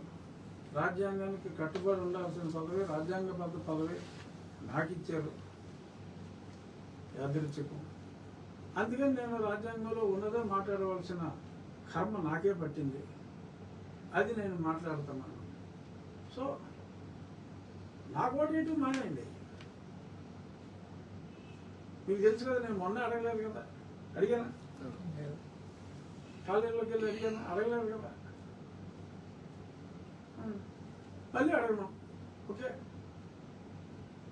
రాజ్యాంగానికి కట్టుబడి ఉండాల్సిన పదవి, రాజ్యాంగబద్ధ పదవి నాకు ఇచ్చారు యాదృచ్ఛికం. అందుకని నేను రాజ్యాంగంలో ఉన్నదే మాట్లాడవలసిన కర్మ నాకే పట్టింది, అది నేను మాట్లాడుతున్నాను. సో నాకు ఓటేయటం మానేయండి. మీకు తెలుసు కదా, నేను మొన్న అడగలేదు కదా, అడిగానా? కాలేజీలోకి వెళ్ళి అడిగాను, అడగలేదు కదా, మళ్ళీ అడగను. ఓకే,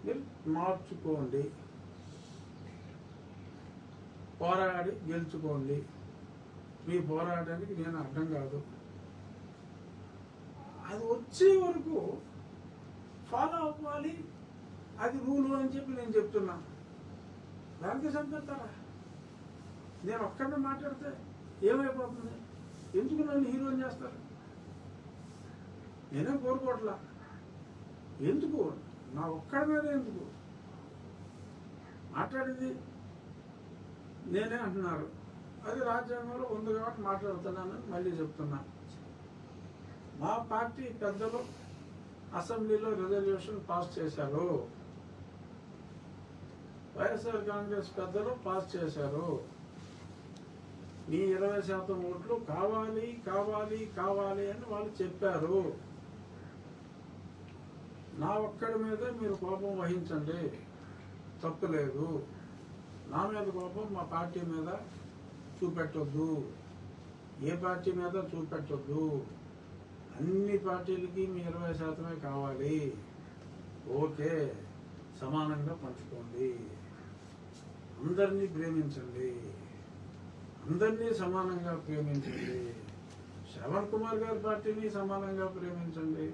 మీరు మార్చుకోండి, పోరాడి గెలుచుకోండి. మీ పోరాటానికి నేను అర్థం కాదు. అది వచ్చే వరకు ఫాలో అవ్వాలి, అది రూలు అని చెప్పి నేను చెప్తున్నా. దానికి చంపేస్తారా? నేను ఒక్కడే మాట్లాడితే ఏమైపోతుంది? ఎందుకు నన్ను హీరోని చేస్తారు? నేనేం కోరుకోవట్లా. ఎందుకు నా ఒక్కడి మీద ఎందుకు మాట్లాడింది? నేనే అంటున్నారు, అది రాజ్యాంగంలో ఉంది కాబట్టి మాట్లాడుతున్నానని మళ్ళీ చెప్తున్నా. మా పార్టీ పెద్దలు అసెంబ్లీలో రిజల్యూషన్ పాస్ చేశారు, వైఎస్ఆర్ కాంగ్రెస్ పెద్దలు పాస్ చేశారు. మీ 20% ఓట్లు కావాలి కావాలి కావాలి అని వాళ్ళు చెప్పారు. నా ఒక్కడి మీద మీరు కోపం వహించండి, తప్పులేదు. నా మీద కోపం మా పార్టీ మీద చూపెట్టొద్దు, ఏ పార్టీ మీద చూపెట్టొద్దు. అన్ని పార్టీలకి మీ 20% కావాలి. ఓకే, సమానంగా పంచుకోండి, అందరినీ ప్రేమించండి, అందరినీ సమానంగా ప్రేమించండి. శ్రవణ్ కుమార్ గారి పార్టీని సమానంగా ప్రేమించండి,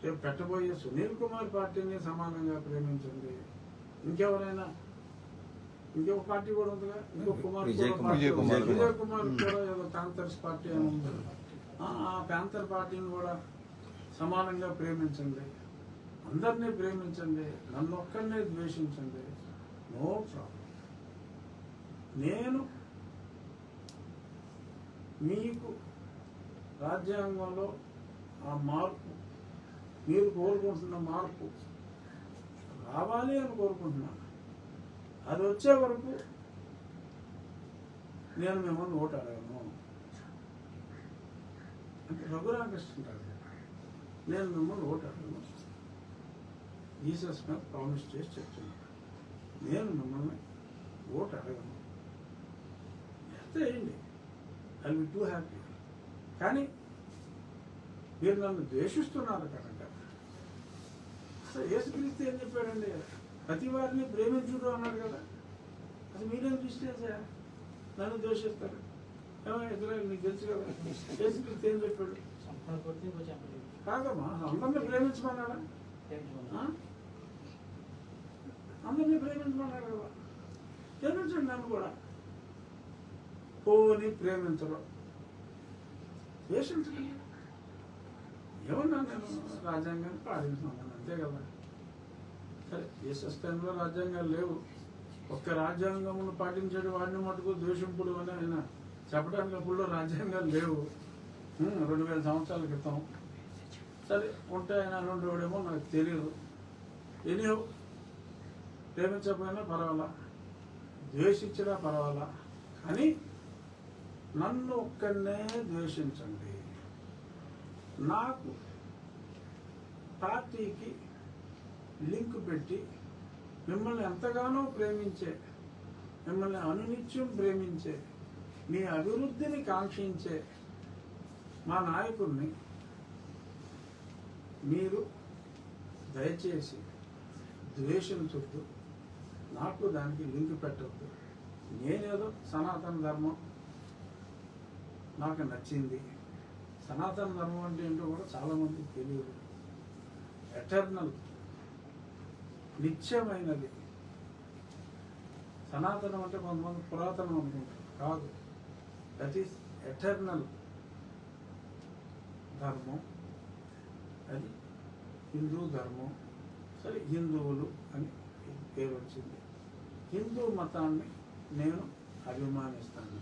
రేపు పెట్టబోయే సునీల్ కుమార్ పార్టీని సమానంగా ప్రేమించండి. ఇంకెవరైనా, ఇంకొక పార్టీ కూడా ఉందిగా, ఇంకొక కుమార్ విజయ్ కుమార్ కూడా ఏదో ప్యాంథర్స్ పార్టీ అని ఉంది, ఆ ప్యాంథర్ పార్టీని కూడా సమానంగా ప్రేమించండి, అందరినీ ప్రేమించండి, నన్ను ఒక్కరినే ద్వేషించండి. No problem. నేను మీకు రాజ్యాంగంలో ఆ మార్పు, మీరు కోరుకుంటున్న మార్పు రావాలి అని కోరుకుంటున్నాను. అది వచ్చే వరకు నేను మిమ్మల్ని ఓటు అడగను. అంటే రఘురామకృష్ణరాజు, నేను మిమ్మల్ని ఓటు అడగను. జీసస్ మీద ప్రామిస్ చేసి చెప్తున్నాను, నేను మిమ్మల్ని ఓటు అడగను. ఎంత వేయండి, I will be two happy. కానీ మీరు నన్ను ద్వేషిస్తున్నారు కనుక, అసలు యేసుక్రీస్తు ఏం చెప్పాడండి? ప్రతి వారిని ప్రేమించుడు అన్నాడు కదా. అసలు మీరేం చూస్తే నన్ను ద్వేషిస్తారు? ఏమో ఇజ్రాయెల్ నీకు తెలుసు కదా, యేసుక్రీస్తు ఏం చెప్పాడు? కాదమ్మా, అందరినీ ప్రేమించమన్నాడా? అందరినీ ప్రేమించమన్నాడు కదా. ప్రేమించండి నన్ను కూడా. పోని ప్రేమించడం, ద్వేషించండి. ఏమన్నా నేను రాజ్యాంగాన్ని పాటించుకున్నాను, అంతే కదా. సరే, జీసస్ టైంలో రాజ్యాంగాలు లేవు. ఒక్క రాజ్యాంగమును పాటించేది వాడిని మటుకు ద్వేషింపుడు అని ఆయన చెప్పడానికి అప్పుడు రాజ్యాంగాలు లేవు. 2000 సంవత్సరాల క్రితం. సరే, ఉంటే ఆయన అనుండేవాడేమో నాకు తెలియదు. ఎనీహో, ప్రేమించకపోయినా పర్వాలా, ద్వేషించినా పర్వాలా, కానీ నన్ను ఒక్కనే ద్వేషించండి. నాకు పార్టీకి లింక్ పెట్టి మిమ్మల్ని ఎంతగానో ప్రేమించే, మిమ్మల్ని అనునిత్యం ప్రేమించే, మీ అభివృద్ధిని కాంక్షించే మా నాయకుడిని మీరు దయచేసి ద్వేషించొద్దు, నాకు దానికి లింక్ పెట్టద్దు. నేనేదో సనాతన ధర్మం నాకు నచ్చింది. సనాతన ధర్మం అంటే ఏంటో కూడా చాలామందికి తెలియదు. ఎటర్నల్, నిత్యమైనది. సనాతనం అంటే కొంతమంది పురాతనం అనుకుంటారు, కాదు. దట్ ఈస్ ఎటర్నల్ ధర్మం. అది హిందూ ధర్మం. సరే, హిందువులు అని పేరు వచ్చింది. హిందూ మతాన్ని నేను అభిమానిస్తాను.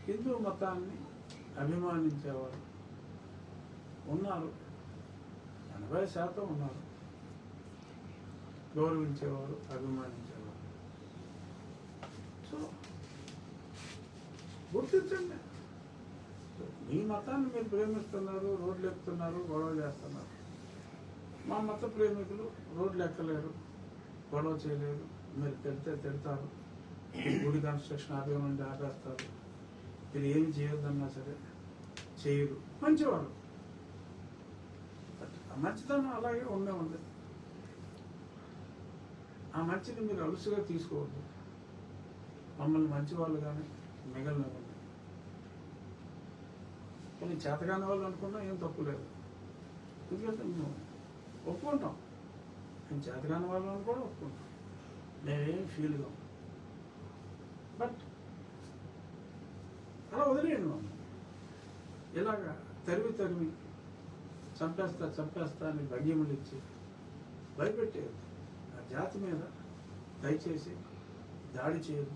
హిందూ మతాన్ని అభిమానించేవారు ఉన్నారు, 80% ఉన్నారు. గౌరవించేవారు, అభిమానించేవారు. సో గుర్తించండి, మీ మతాన్ని మీరు ప్రేమిస్తున్నారు, రోడ్లు ఎక్కుతున్నారు, గొడవ చేస్తున్నారు. మా మత ప్రేమికులు రోడ్లు ఎక్కలేరు, గొడవ చేయలేరు. మీరు తిడతారు, గుడి కన్స్ట్రక్షన్ ఆపేయమంటే ఆపేస్తారు. మీరు ఏమి చేయొద్దన్నా సరే చేయరు. మంచివారు. ఆ మంచితనం అలాగే ఉండే ఉంది. ఆ మంచిని మీరు అలుసుగా తీసుకోవద్దు. మమ్మల్ని మంచివాళ్ళు కానీ మిగలనివ్వండి. కానీ చేతగాని వాళ్ళు అనుకున్నా ఏం తప్పు లేదు. ఎందుకంటే మేము ఒప్పుకుంటాం. మేము చేతగాని వాళ్ళని కూడా ఒప్పుకుంటాం. మేమేం ఫీల్ కాం. బట్ అలా వదిలేయండి మమ్మల్ని. ఇలాగా తరిమి చంపేస్తా అని భంగిములు ఇచ్చి భయపెట్టేది. ఆ జాతి మీద దయచేసి దాడి చేయదు.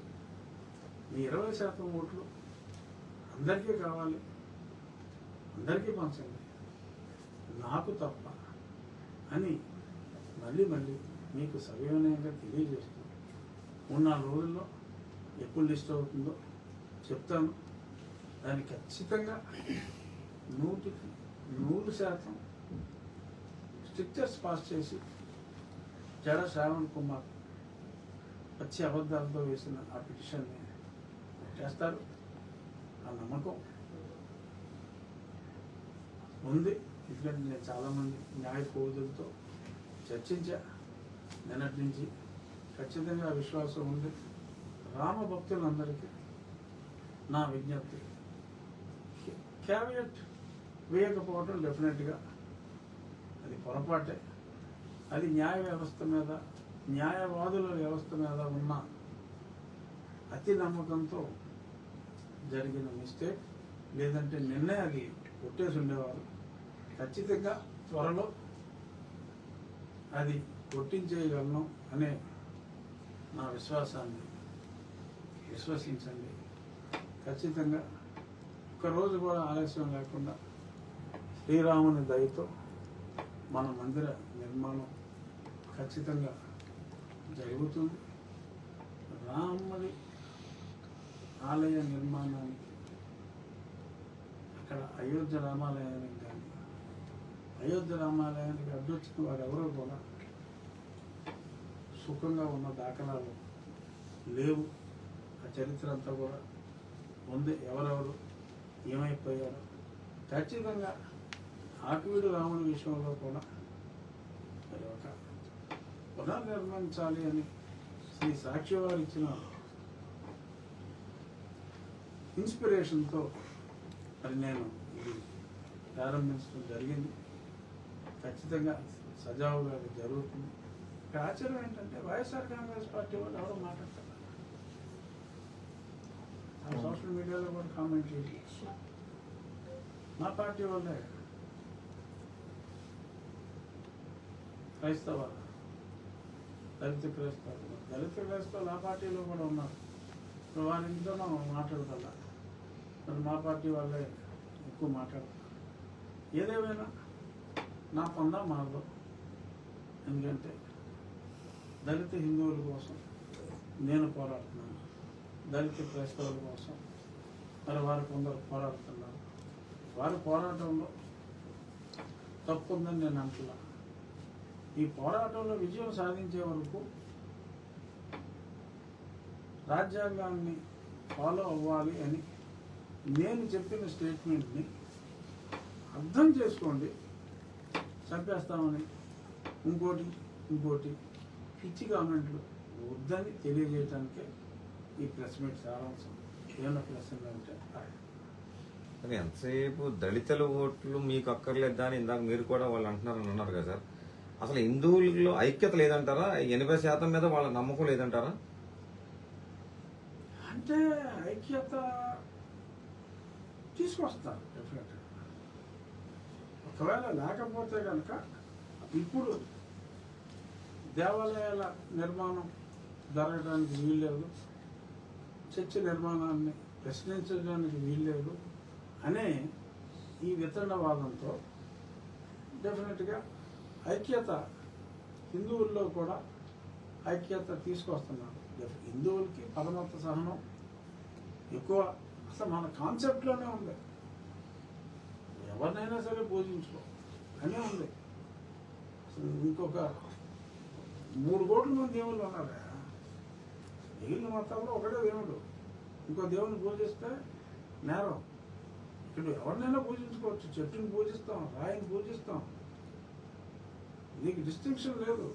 మీ 20% ఓట్లు అందరికీ కావాలి, అందరికీ పంచండి, నాకు తప్ప అని మళ్ళీ మీకు సవినయంగా తెలియజేస్తూ 3-4 రోజుల్లో ఎప్పుడు లిస్ట్ అవుతుందో చెప్తాను. దాన్ని ఖచ్చితంగా 100% స్ట్రిక్చర్స్ పాస్ చేసి జడ శ్రావణ్ కుమార్ పచ్చి అబద్ధాలతో వేసిన ఆ పిటిషన్ని చేస్తారు. ఆ నమ్మకం ఉంది. ఎందుకంటే నేను చాలామంది న్యాయ కోవిదులతో చర్చించా నిన్నటి నుంచి. ఖచ్చితంగా విశ్వాసం ఉంది. రామ భక్తులందరికీ నా విజ్ఞప్తి, క్యావియట్ వేయకపోవడం డెఫినెట్గా అది పొరపాటే. అది న్యాయ వ్యవస్థ మీద, న్యాయవాదుల వ్యవస్థ మీద ఉన్న అతి నమ్మకంతో జరిగిన మిస్టేక్. లేదంటే నిన్నే అది కొట్టేసి ఉండేవారు. ఖచ్చితంగా త్వరలో అది కొట్టించేయగలను అనే నా విశ్వాసాన్ని విశ్వసించండి. ఖచ్చితంగా ఒక్కరోజు కూడా ఆలస్యం లేకుండా శ్రీరాముని దయతో మన మందిర నిర్మాణం ఖచ్చితంగా జరుగుతుంది. రాముడి ఆలయ నిర్మాణానికి అక్కడ అయోధ్య రామాలయానికి కానీ, అయోధ్య రామాలయానికి అడ్డొచ్చిన వారు ఎవరో కూడా సుఖంగా ఉన్న దాఖలాలు లేవు. ఆ చరిత్ర అంతా కూడా ఉంది. ఎవరెవరు ఏమైపోయారు. ఖచ్చితంగా ఆకువీడు రాముడి విషయంలో కూడా మరి ఒక పునర్నిర్మించాలి అని శ్రీ సాక్షి వారు ఇచ్చిన ఇన్స్పిరేషన్తో మరి నేను ఇది ప్రారంభించడం జరిగింది. ఖచ్చితంగా సజావుగా జరుగుతుంది. ఇక్కడ ఆశ్చర్యం ఏంటంటే వైఎస్ఆర్ కాంగ్రెస్ పార్టీ వాళ్ళు ఎవరో మాట్లాడతారు. సోషల్ మీడియాలో కూడా కామెంట్ చేసి మా పార్టీ వాళ్ళే క్రైస్తవ దళిత క్రైస్తవులు ఆ పార్టీలో కూడా ఉన్నారు. ఇప్పుడు వారి ఇంట్లో మాట్లాడగల మరి మా పార్టీ వాళ్ళే ఎక్కువ మాట్లాడతారు. ఏదేమైనా నా పొందా మారదు. ఎందుకంటే దళిత హిందువుల కోసం నేను పోరాడుతున్నాను, దళిత క్రైస్తవుల కోసం మరి వారు కొందరు పోరాడుతున్నారు. వారి పోరాటంలో తప్పు ఉందని నేను అంటున్నా. ఈ పోరాటంలో విజయం సాధించే వరకు రాజ్యాంగాన్ని ఫాలో అవ్వాలి అని నేను చెప్పిన స్టేట్మెంట్ని అర్థం చేసుకోండి. చంపేస్తామని ఇంకోటి పిచ్చి కామెంట్లు వద్దని తెలియజేయడానికే ఈ ప్రెస్ మీట్ సారాంశం. ఏమైనా ప్రశ్నలు అంటే కానీ ఎంతసేపు దళితుల ఓట్లు మీకు అక్కర్లేదా అని ఇందాక మీరు కూడా వాళ్ళు అంటున్నారని అన్నారు కదా సార్. అసలు హిందువుల్లో ఐక్యత లేదంటారా? 80% మీద వాళ్ళ నమ్మకం లేదంటారా? అంటే ఐక్యత తీసుకొస్తారు డెఫినెట్గా. ఒకవేళ లేకపోతే కనుక ఇప్పుడు దేవాలయాల నిర్మాణం జరగడానికి వీల్లేదు, చర్చి నిర్మాణాన్ని ప్రశ్నించడానికి వీల్లేదు అనే ఈ వితండవాదంతో డెఫినెట్గా ఐక్యత హిందువుల్లో కూడా ఐక్యత తీసుకొస్తున్నారు. హిందువులకి పరమత సహనం ఎక్కువ అసలు మన కాన్సెప్ట్లోనే ఉంది. ఎవరినైనా సరే పూజించుకో అనే ఉంది. అసలు ఇంకొక 3 కోట్ల మంది దేవుళ్ళు ఉన్నారా? మిగిలిన మొత్తంలో ఒకటే దేవుడు, ఇంకో దేవుని పూజిస్తే నేరం. ఇక్కడ ఎవరినైనా పూజించుకోవచ్చు. చెట్టుని పూజిస్తాం, రాయిని పూజిస్తాం, నీకు డిస్టింక్షన్ లేదు.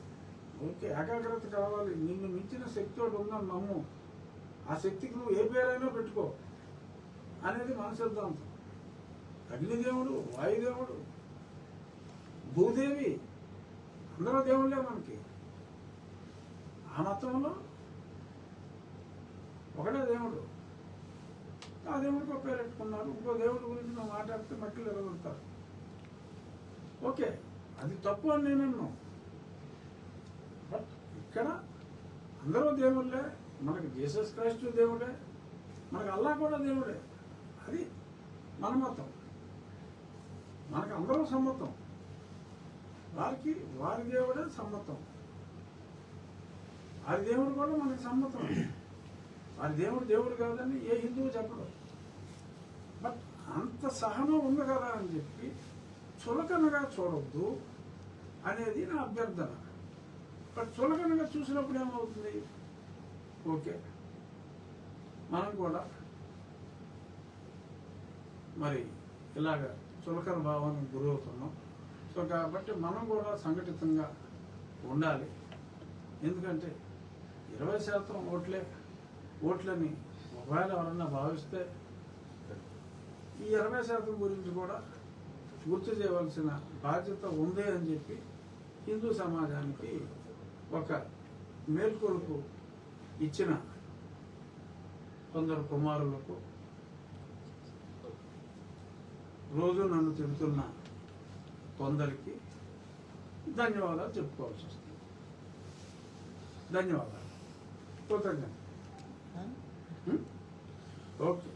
ఓకే, ఏకాగ్రత కావాలి. నిన్ను మించిన శక్తి ఒకటి ఉందని నమ్ము. ఆ శక్తికి నువ్వు ఏ పేరైనా పెట్టుకో అనేది మన సిద్ధాంతం. అగ్నిదేవుడు, వాయుదేవుడు, భూదేవి అందరూ దేవుళ్ళే మనకి. ఆ మతంలో ఒకటే దేవుడు, ఆ దేవుడికి ఒక పేరు పెట్టుకున్నారు. ఇంకో దేవుడి గురించి నువ్వు మాట్లాడితే మట్టిలో ఎగలుగుతారు. ఓకే, అది తప్పు అని నేను అన్నాను. బట్ ఇక్కడ అందరూ దేవుళ్ళే. మనకి జీసస్ క్రైస్ట్ దేవుడే, మనకి అల్లా కూడా దేవుడే. అది మన మతం. మనకు అందరూ సమ్మతం, వారికి వారి దేవుడే సమ్మతం. వారి దేవుడు కూడా మనకి సమ్మతం. వారి దేవుడు దేవుడు కాదని ఏ హిందువు చెప్పడు. బట్ అంత సహనం ఉంది కదా అని చెప్పి చులకనగా చూడవద్దు అనేది నా అభ్యర్థన. బట్ చులకనగా చూసినప్పుడు ఏమవుతుంది? ఓకే, మనం కూడా మరి ఇలాగ చులకన భావానికి గురవుతున్నాం. సో కాబట్టి మనం కూడా సంఘటితంగా ఉండాలి. ఎందుకంటే 20% ఓట్లని ఒకవేళ ఎవరన్నా భావిస్తే ఈ 20% గురించి కూడా గుర్తు చేయవలసిన బాధ్యత ఉంది అని చెప్పి హిందూ సమాజానికి ఒక మేల్కొలుపు ఇచ్చిన కొందరు కుమారులకు, రోజు నన్ను తిడుతున్న కొందరికి ధన్యవాదాలు చెప్పుకోవాల్సి వస్తుంది. ధన్యవాదాలు, కృతజ్ఞత. ఓకే.